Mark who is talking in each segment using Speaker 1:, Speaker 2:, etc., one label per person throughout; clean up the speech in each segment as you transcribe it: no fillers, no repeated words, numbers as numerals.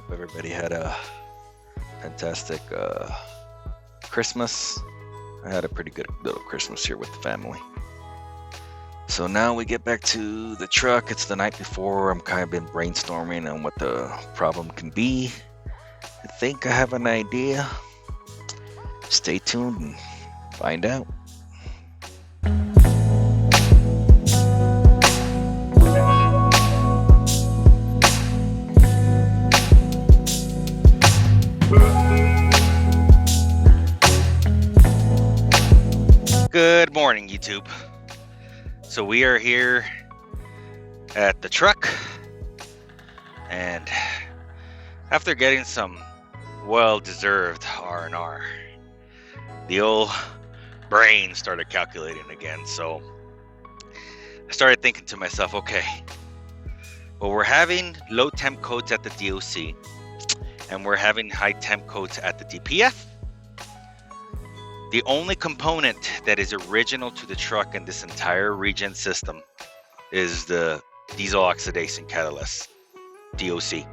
Speaker 1: Hope everybody had a fantastic Christmas. I had a pretty good little Christmas here with the family. So now we get back to the truck. It's the night before. I'm kind of been brainstorming on what the problem can be. I think I have an idea. Stay tuned and find out. Good morning, YouTube. So we are here at the truck, and after getting some well-deserved R&R, the old brain started calculating again. So I started thinking to myself, okay, well, we're having low temp codes at the DOC, and we're having high temp codes at the DPF. The only component that is original to the truck in this entire Regen system is the diesel oxidation catalyst, DOC.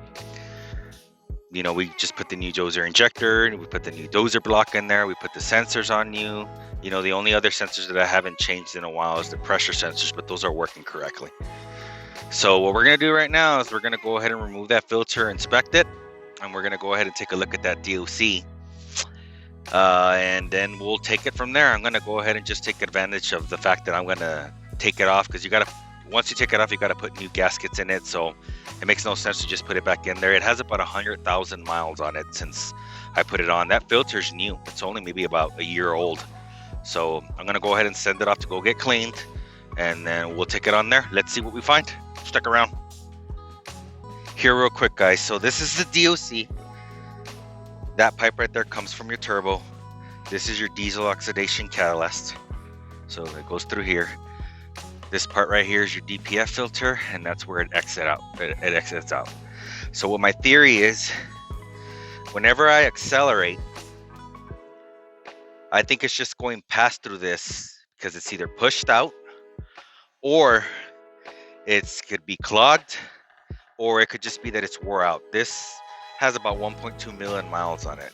Speaker 1: You know, we just put the new dozer injector, we put the new dozer block in there, we put the sensors on new. You know, the only other sensors that I haven't changed in a while is the pressure sensors, but those are working correctly. So what we're going to do right now is we're going to go ahead and remove that filter, inspect it, and we're going to go ahead and take a look at that DOC. And then we'll take it from there. I'm going to go ahead and just take advantage of the fact that I'm going to take it off, because once you take it off, you got to put new gaskets in it. So it makes no sense to just put it back in there. It has about 100,000 miles on it since I put it on. That filter's new. It's only maybe about a year old. So I'm going to go ahead and send it off to go get cleaned, and then we'll take it on there. Let's see what we find. Stick around. Here real quick, guys. So this is the DOC. That pipe right there comes from your turbo. This is your diesel oxidation catalyst. So it goes through here. This part right here is your DPF filter, and that's where it exits out. It exits out. So what my theory is, whenever I accelerate, I think it's just going past through this because it's either pushed out, or it could be clogged, or it could just be that it's wore out. This has about 1.2 million miles on it.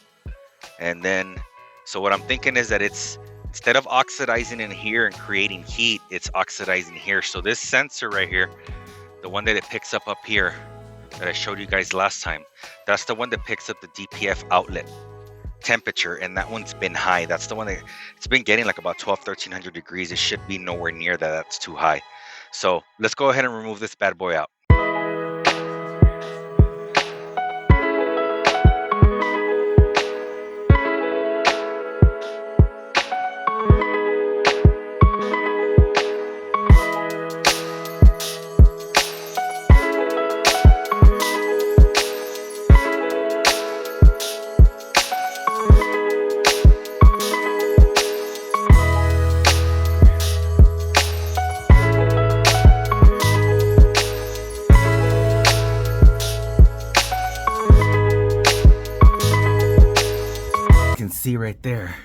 Speaker 1: And then, so what I'm thinking is that it's, instead of oxidizing in here and creating heat, it's oxidizing here. So this sensor right here, the one that it picks up here, that I showed you guys last time, that's the one that picks up the DPF outlet temperature, and that one's been high. That's the one that it's been getting like about 1300 degrees. It should be nowhere near that. That's too high. So let's go ahead and remove this bad boy out. See right there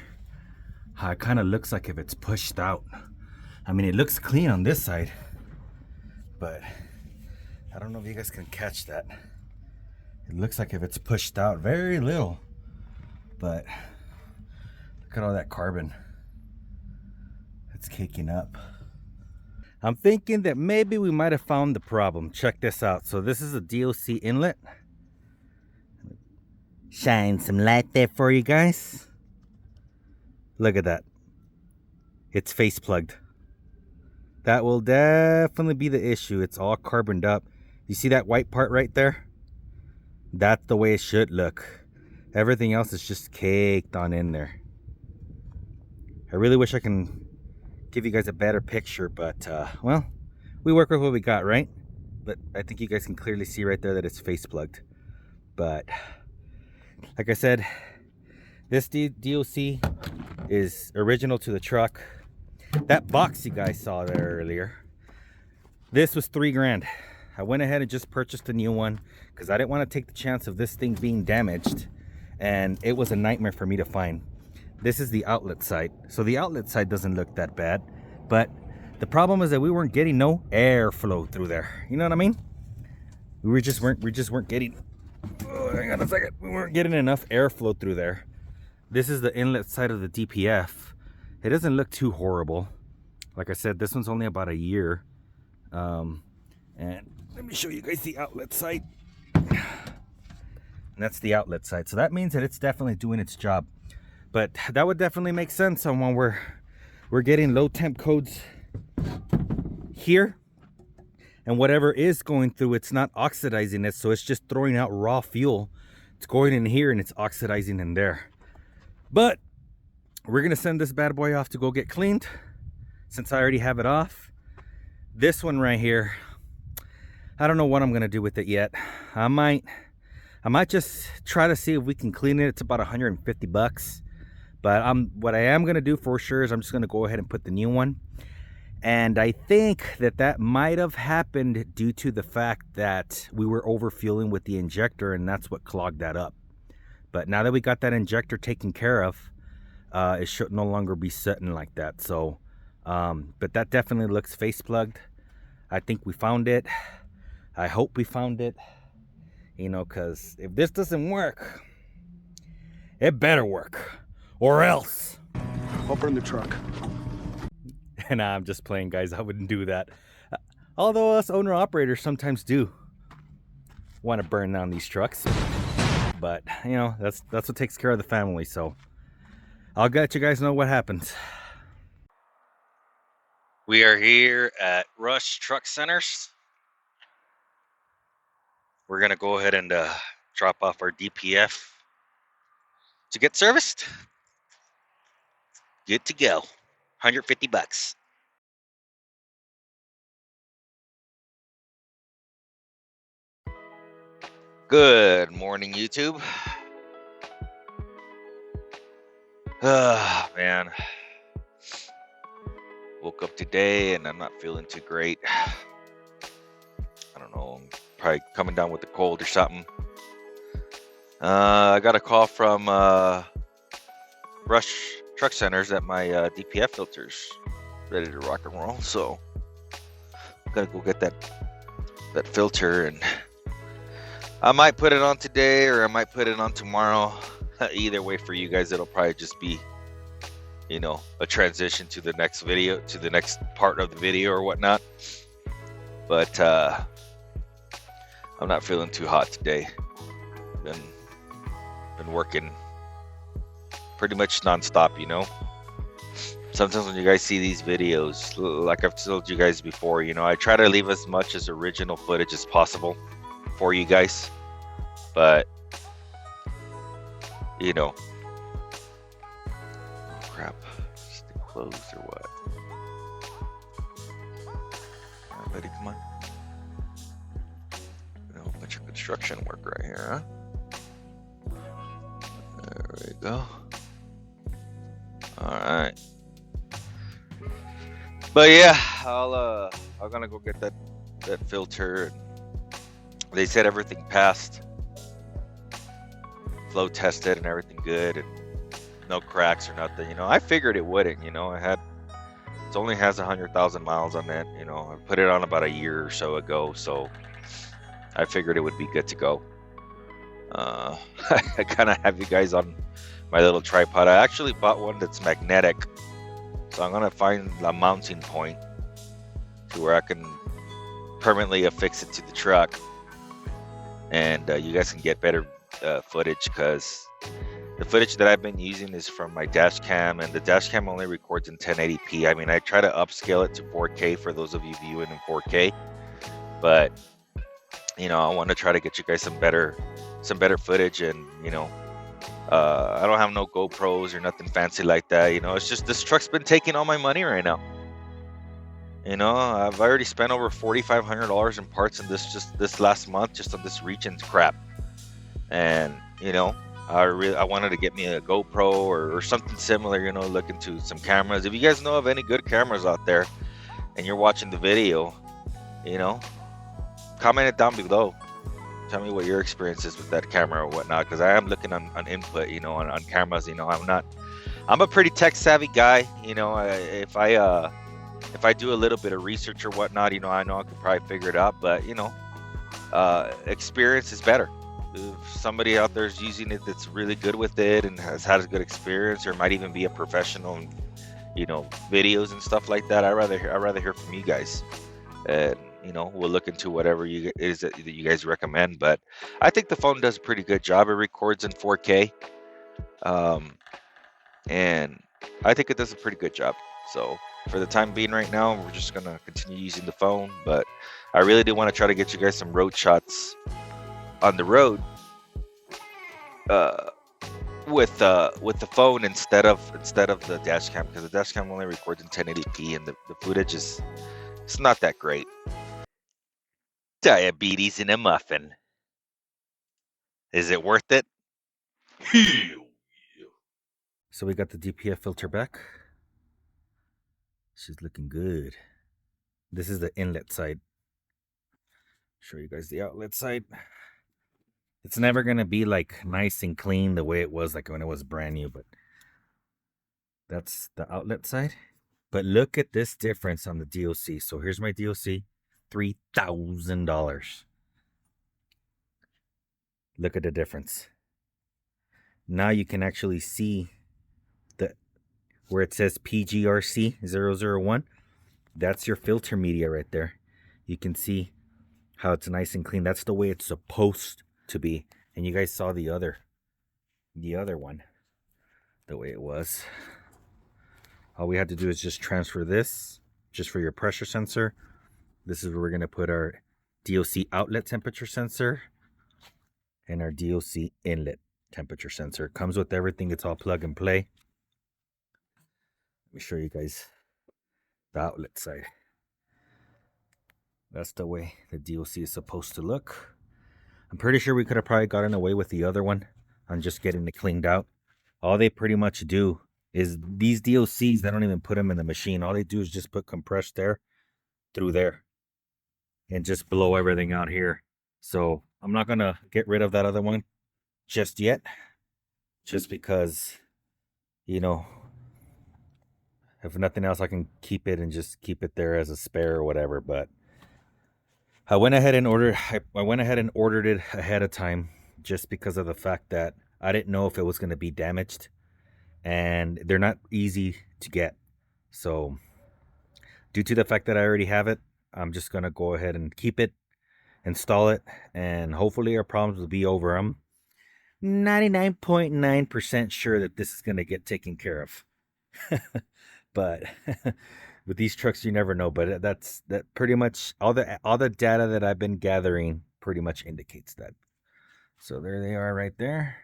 Speaker 1: how it kind of looks like if it's pushed out. I mean, it looks clean on this side, but I don't know if you guys can catch that. It looks like if it's pushed out very little, but look at all that carbon. It's caking up. I'm thinking that maybe we might have found the problem. Check this out. So this is a DOC inlet. Shine some light there for you guys. Look at that. It's face plugged. That will definitely be the issue. It's all carboned up. You see that white part right there? That's the way it should look. Everything else is just caked on in there. I really wish I can give you guys a better picture, but well, we work with what we got, right? But I think you guys can clearly see right there that it's face plugged. But like I said, this DOC is original to the truck. That box you guys saw there earlier, this was $3,000. I went ahead and just purchased a new one because I didn't want to take the chance of this thing being damaged, and it was a nightmare for me to find. This is the outlet side. So the outlet side doesn't look that bad, but the problem is that we weren't getting no airflow through there. You know what I mean? We just weren't getting
Speaker 2: Oh, hang on a second. We weren't getting enough airflow through there. This is the inlet side of the DPF. It doesn't look too horrible. Like I said, this one's only about a year. And let me show you guys the outlet side. And that's the outlet side. So that means that it's definitely doing its job. But that would definitely make sense on when we're getting low temp codes here. And whatever is going through, it's not oxidizing it. So it's just throwing out raw fuel. It's going in here and it's oxidizing in there. But we're going to send this bad boy off to go get cleaned, since I already have it off. This one right here, I don't know what I'm going to do with it yet. I might just try to see if we can clean it. It's about 150 bucks. But what I am going to do for sure is I'm just going to go ahead and put the new one. And I think that might have happened due to the fact that we were overfueling with the injector, and that's what clogged that up. But now that we got that injector taken care of, it should no longer be sitting like that. So, but that definitely looks face plugged. I think we found it. I hope we found it. You know, because if this doesn't work, it better work, or else
Speaker 3: I'll burn the truck.
Speaker 2: And I'm just playing, guys. I wouldn't do that. Although us owner-operators sometimes do want to burn down these trucks. But, you know, that's what takes care of the family. So I'll let you guys know what happens.
Speaker 1: We are here at Rush Truck Centers. We're going to go ahead and drop off our DPF to get serviced. Good to go. 150 bucks. Good morning, YouTube. Man. Woke up today and I'm not feeling too great. I don't know. I'm probably coming down with a cold or something. I got a call from Rush Truck Centers that my DPF filter's ready to rock and roll. So I'm gonna go get that filter, and I might put it on today or I might put it on tomorrow. Either way, for you guys, it'll probably just be, you know, a transition to the next video, to the next part of the video or whatnot. But I'm not feeling too hot today. Been working pretty much nonstop, you know. Sometimes when you guys see these videos, like I've told you guys before, you know, I try to leave as much as original footage as possible for you guys. But, you know, oh crap, is it closed or what? All right, buddy, come on. A whole bunch of construction work right here, huh? There we go. All right. But yeah, I'm gonna go get that filter. They said everything passed, flow tested and everything good, and no cracks or nothing. You know, I figured it wouldn't. You know, it only has 100,000 miles on it. You know, I put it on about a year or so ago, so I figured it would be good to go. I kind of have you guys on my little tripod. I actually bought one that's magnetic, so I'm gonna find a mounting point to where I can permanently affix it to the truck, and you guys can get better footage, because the footage that I've been using is from my dash cam, and the dash cam only records in 1080p. I mean, I try to upscale it to 4K for those of you viewing in 4K, but you know, I want to try to get you guys some better footage. And you know, I don't have no GoPros or nothing fancy like that. You know, it's just this truck's been taking all my money right now. You know, I've already spent over $4,500 in parts in this last month, just on this Regen's crap. And you know, I wanted to get me a GoPro or something similar. You know, look into some cameras. If you guys know of any good cameras out there, and you're watching the video, you know, comment it down below. Tell me what your experience is with that camera or whatnot, because I am looking on input, you know, on cameras. You know, I'm a pretty tech savvy guy. You know, if I do a little bit of research or whatnot, you know, I know I could probably figure it out. But you know, experience is better. if somebody out there is using it that's really good with it and has had a good experience, or might even be a professional in, videos and stuff like that, I'd rather hear from you guys. And we'll look into whatever you is that you guys recommend. But I think the phone does a pretty good job. It records in 4K, and I think it does a pretty good job. So for the time being, right now, we're just gonna continue using the phone. But I really do want to try to get you guys some road shots on the road, with the phone instead of the dash cam, because the dash cam only records in 1080p, and the footage is it's not that great. Diabetes in a muffin. Is it worth it?
Speaker 2: So we got the DPF filter back. She's looking good. This is the inlet side. Show you guys the outlet side. It's never gonna be like nice and clean the way it was like when it was brand new, but that's the outlet side. But look at this difference on the DOC. So here's my DOC, $3,000. Look at the difference. Now you can actually see where it says PGRC 001. That's your filter media right there. You can see how it's nice and clean. That's the way it's supposed to be. And you guys saw the other one, the way it was. All we had to do is just transfer this just for your pressure sensor. This is where we're going to put our DOC outlet temperature sensor and our DOC inlet temperature sensor. It comes with everything. It's all plug and play. Let me show you guys the outlet side. That's the way the DOC is supposed to look. I'm pretty sure we could have probably gotten away with the other one on just getting it cleaned out. All they pretty much do is these DOCs, they don't even put them in the machine. All they do is just put compressed air through there and just blow everything out here. So I'm not going to get rid of that other one just yet, just because, if nothing else, I can keep it and just keep it there as a spare or whatever. But I went ahead and ordered it ahead of time, just because of the fact that I didn't know if it was going to be damaged, and they're not easy to get. So due to the fact that I already have it, I'm just going to go ahead and keep it, install it, and hopefully our problems will be over. I'm 99.9% sure that this is going to get taken care of. But with these trucks, you never know. But that pretty much all the data that I've been gathering pretty much indicates that. So there they are right there.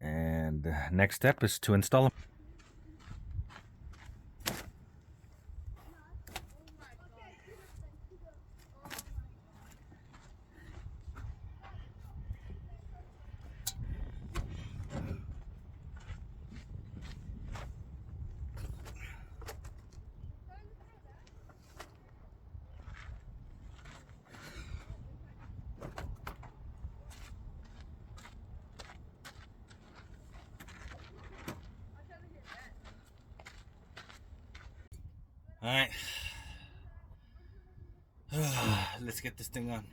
Speaker 2: And the next step is to install them. All right, let's get this thing on.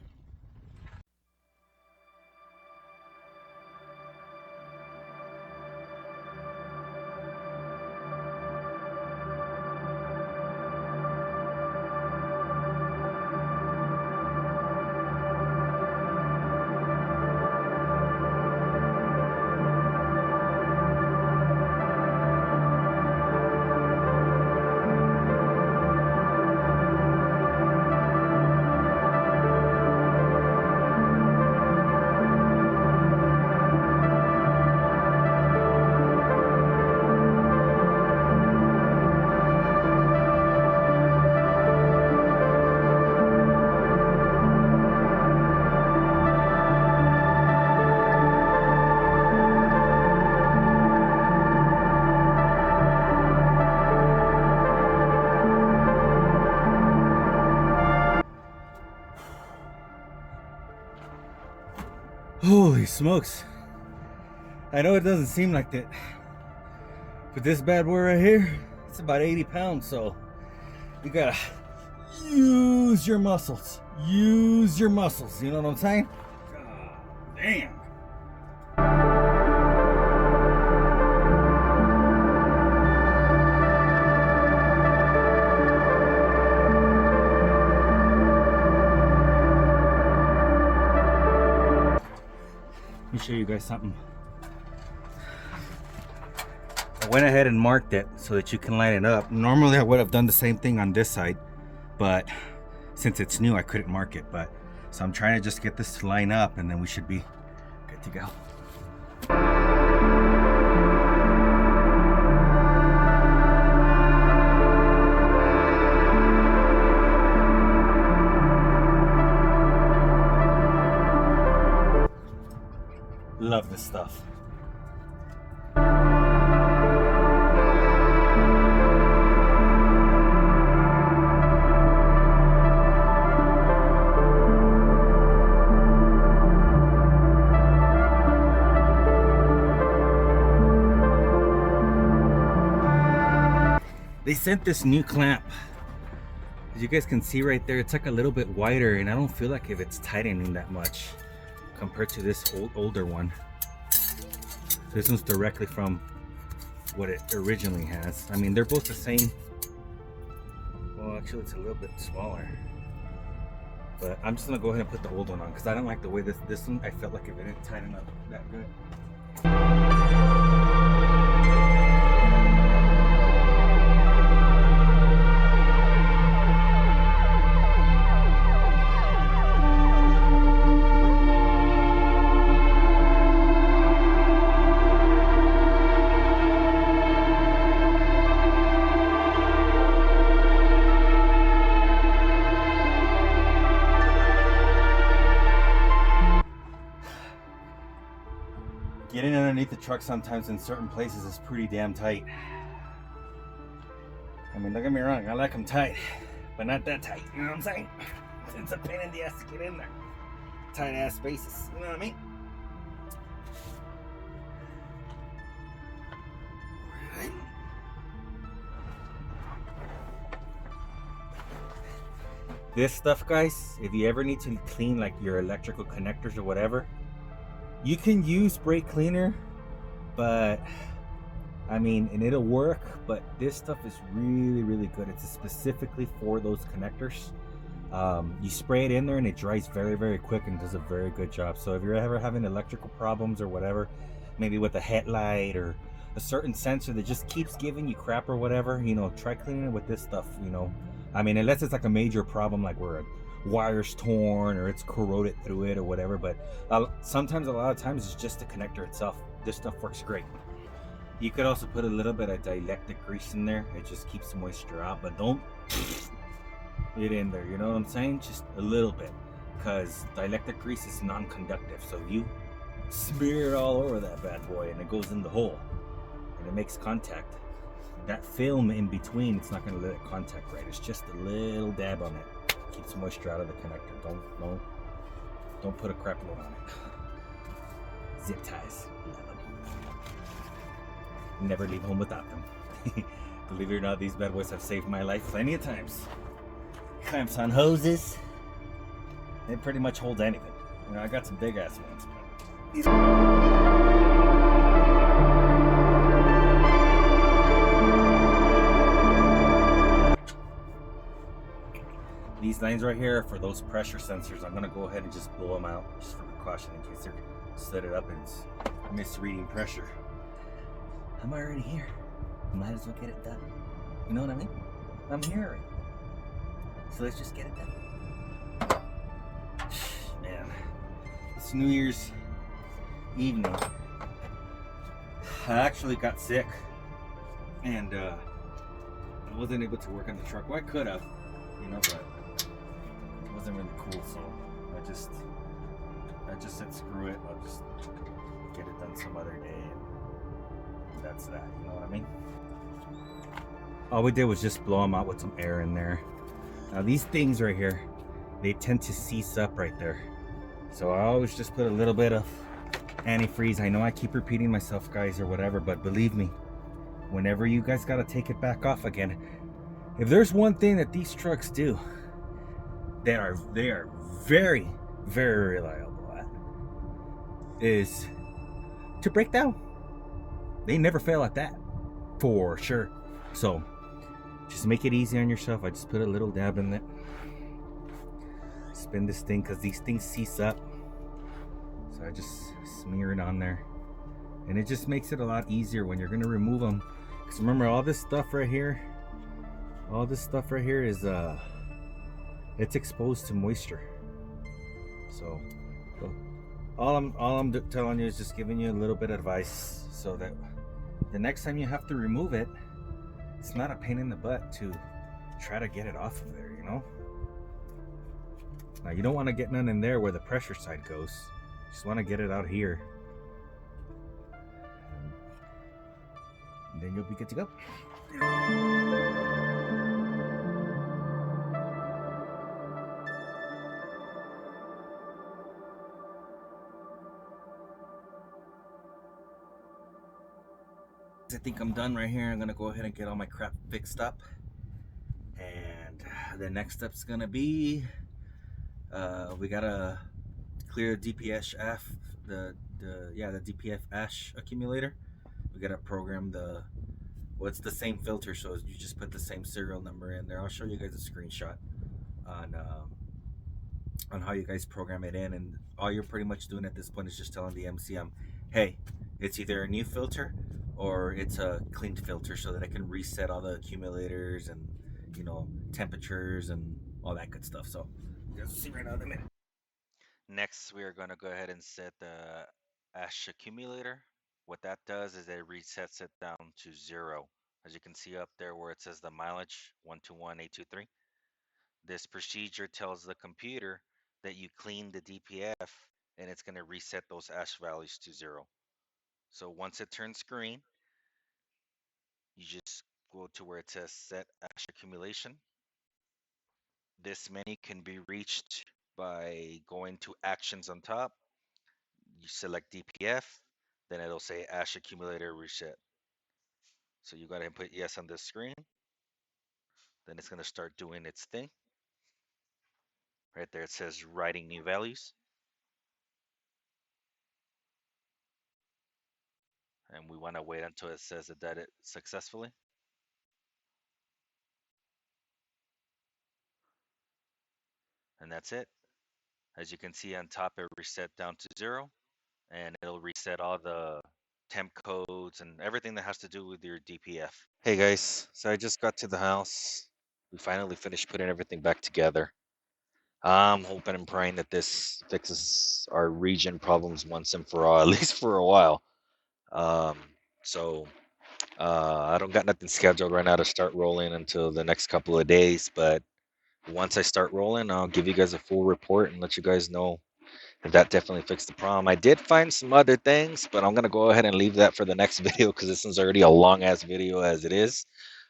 Speaker 2: Holy smokes. I know it doesn't seem like that, but this bad boy right here, it's about 80 pounds, so you gotta use your muscles. You know what I'm saying? God Damn. Let me show you guys something. I went ahead and marked it so that you can line it up. Normally I would have done the same thing on this side, but since it's new I couldn't mark it. But so I'm trying to just get this to line up and then we should be good to go. Love this stuff. They sent this new clamp. As you guys can see right there, it's like a little bit wider, and I don't feel like if it's tightening that much compared to this older one. This one's directly from what it originally has. I mean, they're both the same. Well, actually, it's a little bit smaller. But I'm just gonna go ahead and put the old one on because I don't like the way this one. I felt like if it didn't tighten up that good. Getting underneath the truck sometimes in certain places is pretty damn tight. I mean, don't get me wrong, I like them tight, but not that tight, you know what I'm saying? It's a pain in the ass to get in there. Tight ass spaces, you know what I mean? This stuff, guys, if you ever need to clean like your electrical connectors or whatever, you can use brake cleaner, but I mean, and it'll work, but this stuff is really, really good. It's specifically for those connectors. You spray it in there and it dries very, very quick and does a very good job. So if you're ever having electrical problems or whatever, maybe with a headlight or a certain sensor that just keeps giving you crap or whatever, you know, try cleaning it with this stuff, you know. I mean, unless it's like a major problem, like where a wire's torn or it's corroded through it or whatever, but sometimes, a lot of times, it's just the connector itself. This stuff works great. You could also put a little bit of dielectric grease in there. It just keeps the moisture out, but don't get in there, you know what I'm saying? Just a little bit, because dielectric grease is non-conductive, so you smear it all over that bad boy and it goes in the hole and it makes contact. That film in between, it's not going to let it contact right. It's just a little dab on it. Keeps moisture out of the connector. Don't put a crap load on it. Zip ties. Never leave home without them. Believe it or not, these bad boys have saved my life plenty of times. Clamps on hoses. They pretty much hold anything. You know, I got some big ass ones, but these These lines right here are for those pressure sensors. I'm gonna go ahead and just blow them out just for precaution in case they're set it up and it's misreading pressure. I'm already here. Might as well get it done. You know what I mean? I'm here already. So let's just get it done. Man, it's New Year's evening. I actually got sick and I wasn't able to work on the truck. Well, I could have, you know, but it wasn't really cool, so I just said screw it, I'll just get it done some other day, and that's that, you know what I mean? All we did was just blow them out with some air in there. Now these things right here, they tend to seize up right there, so I always just put a little bit of antifreeze. I know I keep repeating myself, guys, or whatever, but believe me, whenever you guys gotta take it back off again, if there's one thing that these trucks do, they are very, very reliable at, is to break down. They never fail at that, for sure. So just make it easy on yourself. I just put a little dab in it. Spin this thing because these things seize up. So I just smear it on there. And it just makes it a lot easier when you're going to remove them. Because remember, all this stuff right here is it's exposed to moisture. So all I'm telling you is just giving you a little bit of advice so that the next time you have to remove it, it's not a pain in the butt to try to get it off of there, you know? Now you don't want to get none in there where the pressure side goes. You just want to get it out here. And then you'll be good to go. I think I'm done right here. I'm gonna go ahead and get all my crap fixed up. And the next step's gonna be we gotta clear DPF the DPF ash accumulator. We gotta program it's the same filter, so you just put the same serial number in there. I'll show you guys a screenshot on how you guys program it in, and all you're pretty much doing at this point is just telling the MCM, hey, it's either a new filter or it's a cleaned filter, so that I can reset all the accumulators and, you know, temperatures and all that good stuff. So you guys will see right now in a minute.
Speaker 1: Next, we are going to go ahead and set the ash accumulator. What that does is it resets it down to 0. As you can see up there where it says the mileage 121823. This procedure tells the computer that you clean the DPF, and it's going to reset those ash values to 0. So once it turns green, you just go to where it says set ash accumulation. This menu can be reached by going to actions on top. You select DPF, then it'll say ash accumulator reset. So you go ahead and put yes on this screen. Then it's going to start doing its thing. Right there it says writing new values. And we want to wait until it says it did it successfully. And that's it. As you can see on top, it reset down to 0, and it'll reset all the temp codes and everything that has to do with your DPF. Hey guys, so I just got to the house. We finally finished putting everything back together. I'm hoping and praying that this fixes our regen problems once and for all, at least for a while. Um, so I don't got nothing scheduled right now to start rolling until the next couple of days, but once I start rolling, I'll give you guys a full report and let you guys know if that definitely fixed the problem. I did find some other things, but I'm gonna go ahead and leave that for the next video because this one's already a long ass video as it is.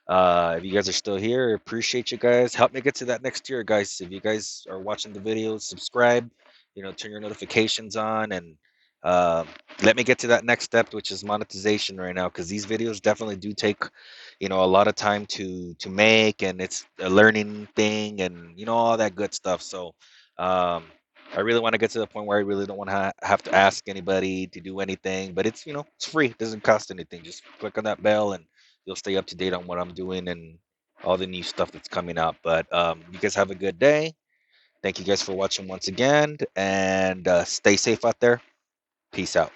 Speaker 1: If you guys are still here, appreciate you guys. Help me get to that next tier, guys. If you guys are watching the videos, subscribe, you know, turn your notifications on, and uh, let me get to that next step, which is monetization right now, because these videos definitely do take, you know, a lot of time to make, and it's a learning thing, and you know, all that good stuff. So I really want to get to the point where I really don't want to have to ask anybody to do anything, but it's, you know, it's free. It doesn't cost anything. Just click on that bell and you'll stay up to date on what I'm doing and all the new stuff that's coming out. But you guys have a good day. Thank you guys for watching once again, and stay safe out there. Peace out.